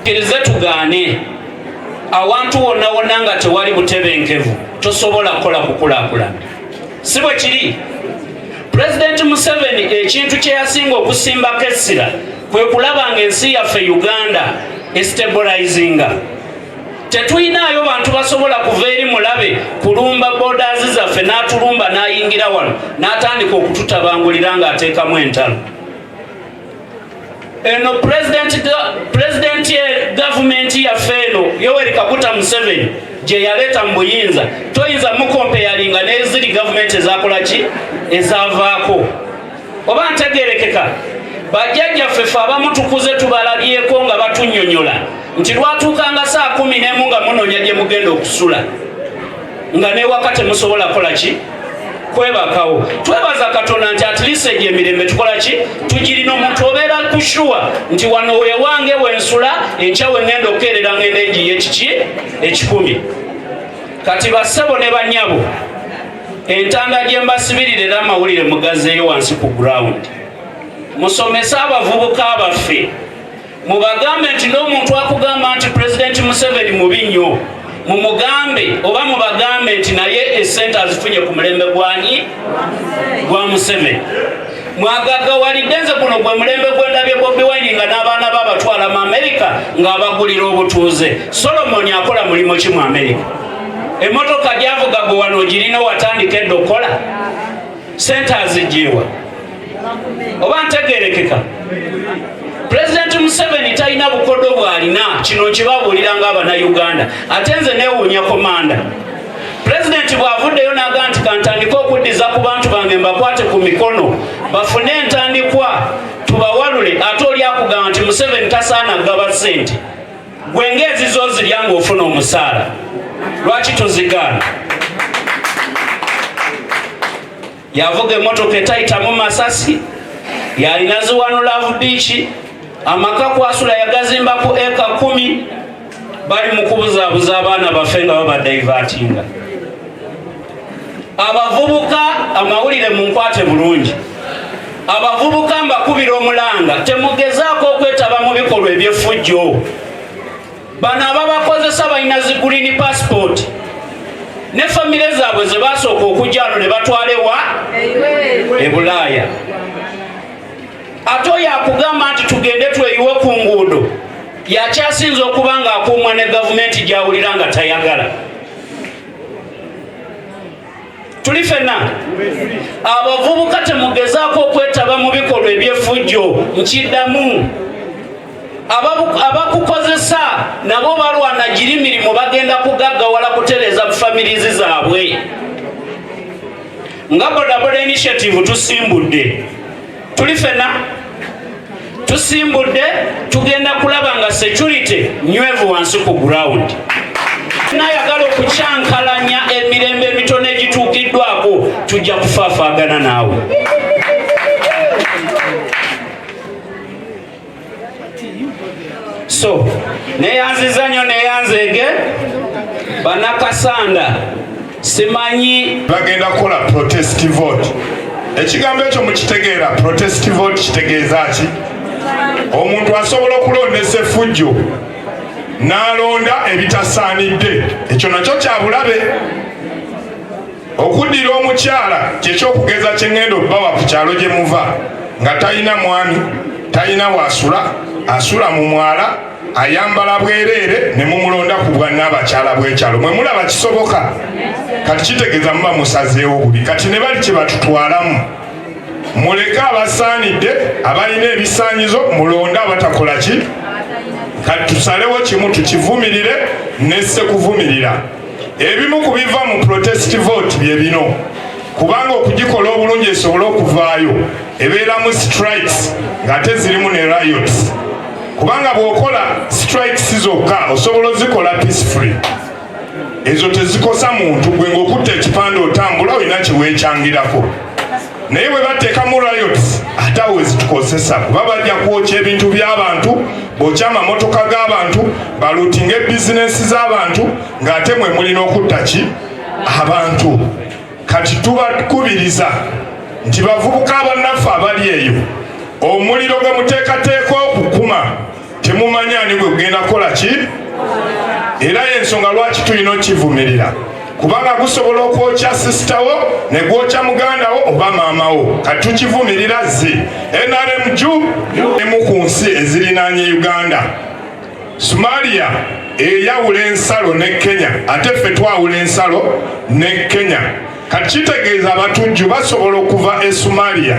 kirize tugane awantu wonna wonna nga tewali butebenkevu tosobola kukola kukulakulana si bwe kiri. President Museveni ekintu kye yasinga okusimbako essira kwe kulaba ng'ensi yaffe Uganda estabilizinga. Tetuyinaayo bantu basobola kuva eri mulabe kulumba borders zaffe n'atulumba n'ayingira wano n'atandika okututabangulira ng'ateekamu entalo. Eno president government yaffe eno Yoweri Kaguta Museveni gye yaleeta mu buyinza toyinza mukompeyalinga n'eziri gavumenti ezakola ki ezaavaako. Oba ntegeerekeka bajjajjaffe ffe abamu tukuze tubalabyeko nga batunnyonnyola nti lwatuukanga saa 11 nga munoonya gye mugenda okusula nga n'ewaka temusobola kola ki kwebakawo. Twebaza Katonda nti at least egyo emirembe tukola ki tugirina. Omuntu obeera kushuwa nti wano wewange wensula enkya wengenda okukeerera ngenda enjiye kiki ekikumi. Kati bassebo ne bannyabo entanda gye mbasibirira era amawulire mugazeeyo wansi ku ground. Musomesa abavubuka baffe mubagambe nti n'omuntu akugamba nti President Museveni mubi nnyo mumugambe oba mubagambe nti naye esente azifunye ku mulembe gwani gwa Museveni. Mwagagawalidde nze guno gwe mulembe gwendabye Bobi Wine nga n'abaana babatwala mu Amerika ng'abagulira obutuuze. Solomon akola mulimu ki mu Amerika? Emotoka gyavuga gwe wano ogirina watandika edda okola sente azigyewa. Oba ntegeerekeka President Museveni talina bukoddo bw'alina kino kibabuulira ng'Abannayuganda. Ate nze neewuunya komanda President bw'avuddeyo n'agamba nti kantandika okuddiza ku bantu bange mbakwate ku mikono bafune entandikwa tubawalule. Ate oli akugamba nti Museveni tasaana gaba ssente gwe ng'ezizo zirya ng'ofuna omusaala. Lwaki tozigaana? Yavuga emmotoka etayitamu masasi yalina ziwano Love Beach amaka kwasula yagazimba ku eka 10 bali mu kubuzaabuza abaana baffe nga babadaivatinga. Abavubuka amawulire mu nkwate bulungi. Abavubuka mbakubira omulanga temugezaako okwetaba mu bikolwa eby'effujjo. Bano ababakozesa balina zi green passport ne famire zaabwe ze basooka okujjano ne batwalewa e Bulaaya. Ate oyo akugamba nti tugende tweyiwe ku nguudo yakyasinza okuba nga akuumwa ne gavumenti gyawulira nga tayagala. Tuli ffenna abavubuka temugezaako okwetaba mu bikolwa eby'effujjo. Nkiddamu abakukozesa nabo balwana giri mirimu bagenda kugaggawala kutereeza famirizi zaabwe. Nga Bodaboda Initiative tusimbudde. Tuli ffenna tusimbudde tugenda kulaba nga security nywevu wansi ku ground. Nayagala okukyankalanya emirembe emitono egituukiddwako tujja kufaafaagana naawe. So neyanziza nnyo neyanzeege Banakasanda simanyi bagenda kukola protest vote. Ekigambo ekyo mukitegeera protest vote kitegeeza ki? Omuntu asobola okulondesa effujjo n'alonda ebitasaanidde. Ekyo nakyo kya bulabe. Okuddira omukyala kyekyokugeza kye ngenda obbawa ku kyalo gye muva nga talina mwami talina waasula asula mu mwala ayambala bwereere ne mumulonda ku bwannabakyala bw'ekyalo. Mwe mulaba kisoboka? Kati kitegeeza muba musazeewo buli kati ne bali kye batutwalamu. Muleke abasaanidde abalina ebisaanyizo mulonde abatakola ki. Kati tusalewo kimu tukivumirire nesse kuvumirira. Ebimu ku biva mu protest vote bye bino kubanga okugikola obulungi esobole okuvaayo ebeeramu strikes ng'ate zirimu ne riots. Kubanga bw'okola strikes zokka osobola ozikola peacefully. Ezo tezikosa muntu gwe ng'okutta ekipande otambula olina kyeweekyangirako. Naye bwe bateekamu riots ate awo wezitukosesa kuba bajja kwokya ebintu by'abantu bookya amamotoka g'abantu baluutinga ebizinensi z'abantu ng'ate mwe mulina okutta ki abantu. Kati tubakubiriza nti bavubuka abannaffe abali eyo omuliro gwe muteekateeka okukuma temumanya ani gwe kugenda kukola ki era y'ensonga lwaki tulina okivumirira kubanga gusobola okwokya sisitawo ne gwokya mugandawo oba maamawo kati tukivumirira zi NRM emu ku nsi ezirinaanye Uganda. Somalia eyawula ensalo ne Kenya ate ffe twawula ensalo ne Kenya kati kitegeeza abatujju basobola okuva e Somalia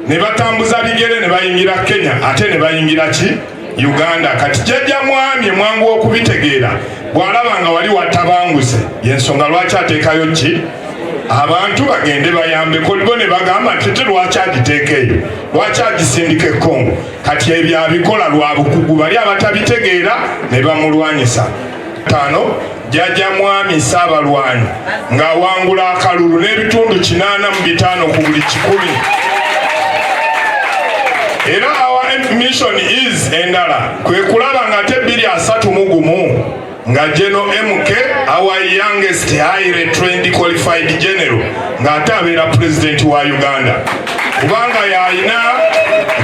ne batambuza bigere ne bayingira Kenya ate ne bayingira ki Uganda. Kati jjajja mwami mwangu okubitegeera bw'alaba nga wali watabanguse y'ensonga lwaki ateekayo ki abantu bagende bayambeko bo ne bagamba nti lwaki agiteekeeyo lwaki agisindika e Congo. Kati ebyo abikola lwa bukugu bali abatabitegeera ne bamulwanyisa. Tano jjajja mwami Ssaabalwanyi ng'awangula akalulu n'ebitundu 85 ku buli 100. Era our mission is endala kwe kulaba nga te 231 nga General MK our youngest highly trained qualified general nga ate abeera president wa Uganda kubanga yayina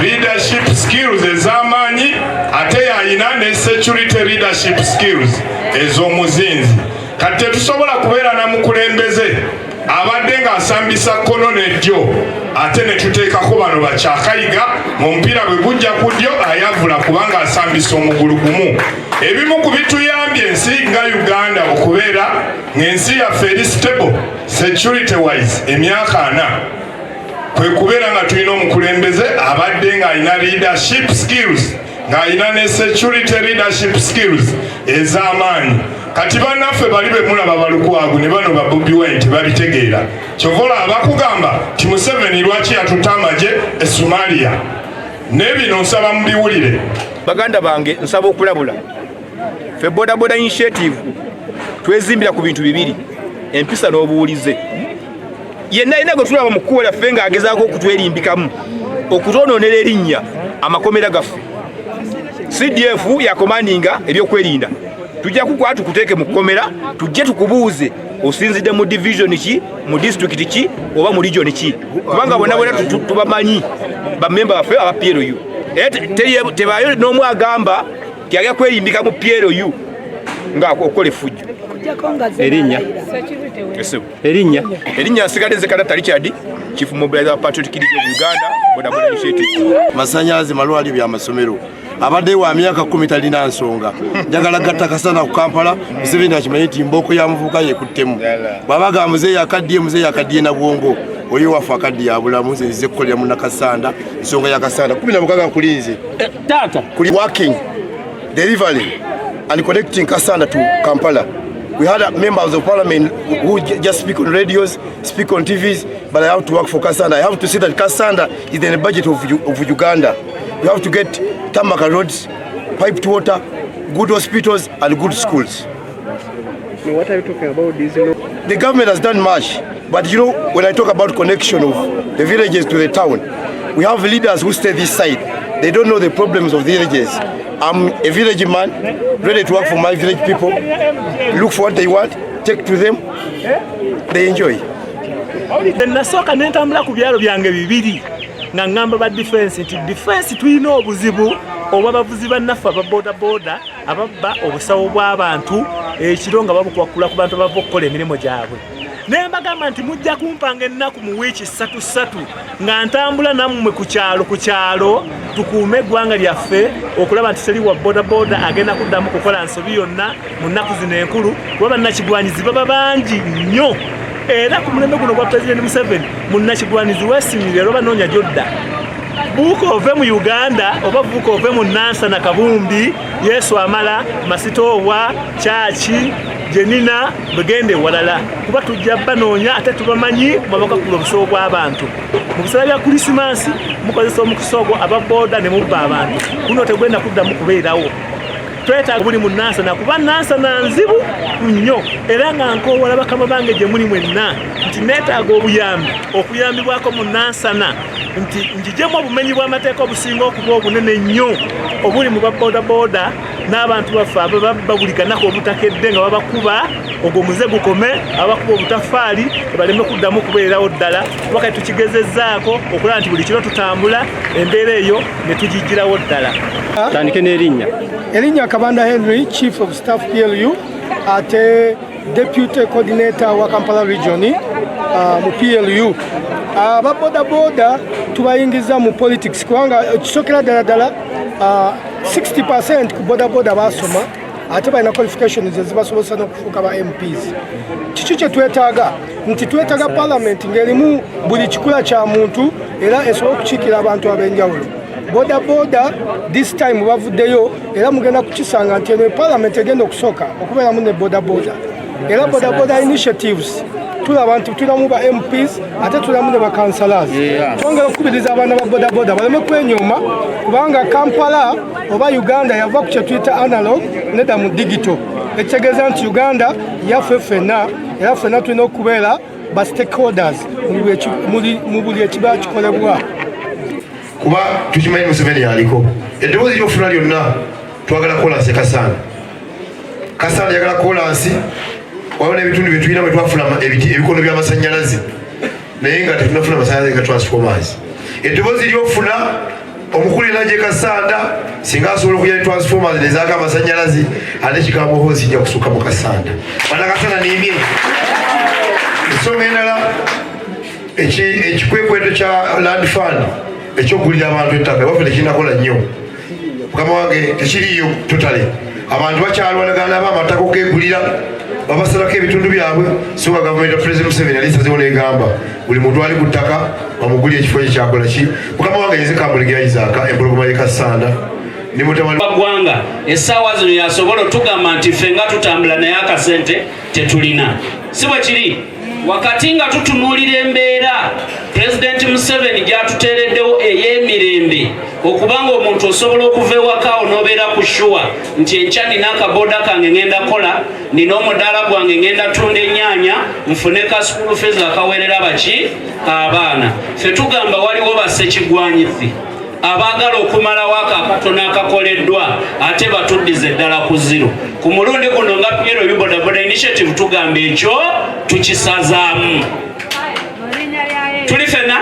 leadership skills ez'amaanyi ate yayina ne security leadership skills ez'omuzinzi. Kati tetusobola kubeera na mukulembeze abadde ng'asambisa kkono n'eddyo ate ne tuteekako bano bakyakayiga mu mupiira bwe gujja ku ddyo ayavula kubanga asambisa omugulu gumu. Ebimu ku bituyambye ensi nga Uganda okubeera ng'ensi yaffe eri stable security wise emyaka 4 kwe kubeera nga tulina omukulembeze abadde ng'alina leadership skills ng'alina ne security leadership skills ez'amaanyi. Kati bannaffe bali be mulaba balukwagu ne bano ba Bobi Wine tebabitegeera kyovola abakugamba ti Museveni lwaki yatuta amagye e Somalia n'ebino nsaba mubiwulire. Baganda bange nsaba okulabula ffe boda boda initiative twezimbira ku bintu bibiri empisa n'obuwulize. Yenna yenna gwe tulaba mu kkubo lyaffe ng'agezaako okutwerimbikamu okutonoonera erinnya amakomera gaffe. CDF yakomandinga ebyokwerinda tujja kukwata tukuteeke mu kkomera tujje tukubuuze osinzidde mu division ki mu district ki oba mu region ki kubanga bonna bonna tubamanyi bamemba baffe aba PLU. Tebaayo n'omu agamba tyagya kwerimbika mu PLU nga okola effujjo. Erinnya nsigadde Zekata Richard Chief Mobilizer Patriotic League of Uganda boda boda initiative. Masanyazi malwali bya masomero abadde wa myaka 10 talina nsonga njagala gatta kasana ku Kampala Museveni akimanyi nti mboko ya muvuka yekuttemu babaga muzeeyi akaddiye na bwongo oyo wafa akaddiye abulamu nze kukolera mu nakasanda nsonga ya kasanda 16 kulinze tata kuli working delivering and connecting Kasanda to Kampala. We had members of parliament who just speak on radios, speak on TVs, but I have to work for Kasanda. I have to see that Kasanda is in the budget of Uganda. We have to get tarmac roads, piped water, good hospitals, and good schools. Now, what are you talking about? The government has done much, but you know, when I talk about connection of the villages to the town, we have leaders who stay this side. They don't know the problems of the villages. I'm a village man, ready to work for my village people, look for what they want, take to them, they enjoy. Nasooka nentambula ku byalo byange bibiri nga ngamba ba defense nti defense tulina obuzibu obw'abavuzi bannaffe aba boda boda ababba obusawo bw'abantu ekiro nga babukwakula ku bantu abava okukola emirimu gyabwe. Ne mbagamba nti mujja kumpanga ennaku mu wiiki 3 nga ntambula nammwe ku kyalo tukuume eggwanga lyaffe okulaba nti teri wa boda boda agenda kuddamu kukola nsobi yonna mu nnaku zino enkulu kuba bannakigwanyizi baba bangi nnyo. Era ku mulembe guno gwa President Museveni munnakigwanyizi weesimire era banoonya gyodda buuka ove mu Uganda oba buuka ove mu Nansana Kabumbi Yesu Amala Masitoowa Chachi Jenina begende walala kuba tujja banoonya ate tubamanyi mabaka ku obusobo bw'abantu mu bisala bya Krismasi mukozesa omukisa ogwo ababoda ne mubba abantu kuno tegenda kuddamu kubeerawo. Twetaaga buli mu Nansana kuba Nansana nzibu nnyo era nga nkoowola bakama bange gye muli mwenna nti neetaaga obuyambi okuyambibwako mu Nansana nti njijemu obumenyi bw'amateeka obusinga okuba obunene nnyo obuli mu baboda boda n'abantu baffe bababulikanak obutakedde nga babakuba ogwo muze gukome abakuba obutafaali baleme kuddamu kubeerawo ddala kubaka tukigezezaako okulaba nti buli kiro tutambula embeera eyo ne tugijjirawo ddala. Tandike n'erinnya. Erinnya Kabanda Henry, Chief of Staff PLU, ate Deputy Coordinator wa Kampala Region mu PLU. Ababoda boda tubayingiza mu politics kubanga kisokera ddala 60% ku boda boda basoma ate balina qualifications ezibasobosa n'okufuuka ba MPs. Kiki kye twetaaga nti twetaaga parliament ng'erimu buli kikula kya muntu era esobola okukiikira abantu ab'enjawulo. Boda boda this time bavuddeyo era mugenda kukisanga nti eno parliament egenda okusooka okubeeramu ne boda boda era boda boda initiatives tulaba nti tulamu ba MPs ate tulamu ne ba councillors. Twongera okukubiriza abaana ba boda boda baleme kwenyooma kubanga Kampala oba Uganda yava ku kye tuyita analog nedda mu digital. Ekitegeeza nti Uganda yaffe ffenna era ffenna tulina okubeera ba stakeholders mu buli ekiba kikolebwa. Kuba tukimanyi Museveni yaliko eddoboozi ly'okufuna lyonna twagala kolansi Kasanda. Kasanda yagala kolansi wabona ebitundu bye tulina bwe twafuna ebikondo by'amasannyalaze naye nga tetunafuna amasannyalaze ga transformers. Eddoboozi ly'okufuna omukulu enajje Kasanda singa asobola okuya transformers nezaako amasannyalaze ate kigambo hoozi ijja kusukka mu Kasanda. Bana Kasanda nimbye ensonga endala ekikwekweto kya land fund ekyokugulira abantu ettaka waffe tekinakola nnyo. Mukama wange tekiriyo totale abantu bakyalwanagana amataka okegulira babasalako ebitundu byabwe soka gavumenti ya President Museveni alisazewo negamba buli muntu ali ku ttaka bamugulira ekifo kye kyakola ki. Mukama wange yinze kamuligira Isaaka empologoma ye Kasanda ne mutabani gwanga essaawa zino yasobola otugamba nti ffe nga tutambula naye akasente tetulina si bwe kiri. Wakati nga tutunuulira embeera President Museveni gyatuteereddewo ey'emirembe okubanga omuntu osobola okuva ewaka onobeera ku shuwa nti enkya nina akaboda kange ngenda kola nina omudaala gwange ngenda tunda ennyaanya nfune ka school fees akaweerera baki abaana. Ffe tugamba waliwo bassekigwanyizi abaagala okumalawo akatono akakoleddwa ate batuddize ddala ku zero. Ku mulundi guno nga PLU Boda Boda Initiative tugamba ekyo tukisazaamu. Tuli fena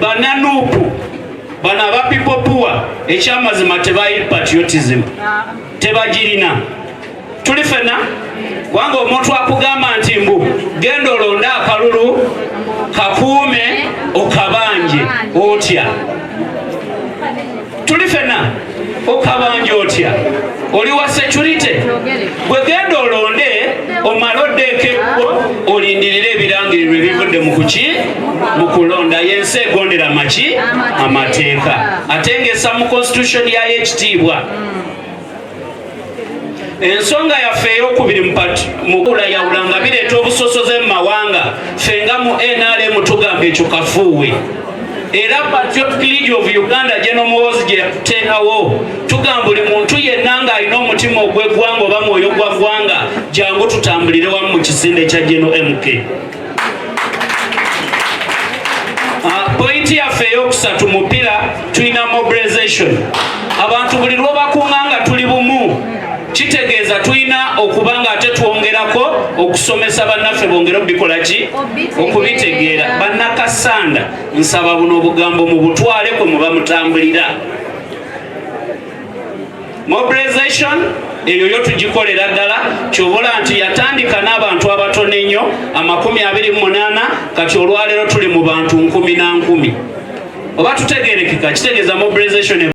bananuupu bano aba people poor ekyamazima tebayi patriotism tebagirina. Tuli fena wanga omuntu akugamba nti mbu genda olonde akalulu kakuume okabanje otya. Tuli fena okabanje otya oli wa security gwe genda olonde omaloddeeko olindirira ebirangirirwa ebivudde mu kuki mu kulonda. Yensi egondera maki amateeka ate ng'essa mu constitution ya ekitiibwa. Ensonga yaffe ey'okubiri mu kulayawulanga bireeta obusosoze mu mawanga ffe nga mu NRM tugamba ekyo kafuuwe. Era Patriotic League of Uganda General Muhoozi gye yatuteekawo tugamba buli muntu yenna ng'alina omutima ogw'eggwanga oba mwoyo gwa ggwanga jangu tutambulire wamu mu kisinde kya General MK. Pointi yaffe ey'okusatu mupira tulina mobilization. Abantu buli lw'obakunga nga tuli bumu kitegeeza tulina okuba nga ate twongerako okusomesa bannaffe bongera obikola ki okubitegeera. Bannakasanda nsaba buno obugambo mu butwale kwe muba mutambulira. Mobilization eyo yo tugikolera ddala kyobola nti yatandika n'abantu abatono ennyo 28 kati olwaleero tuli mu bantu 10,000. Oba tutegeerekeka kitegeeza mobilization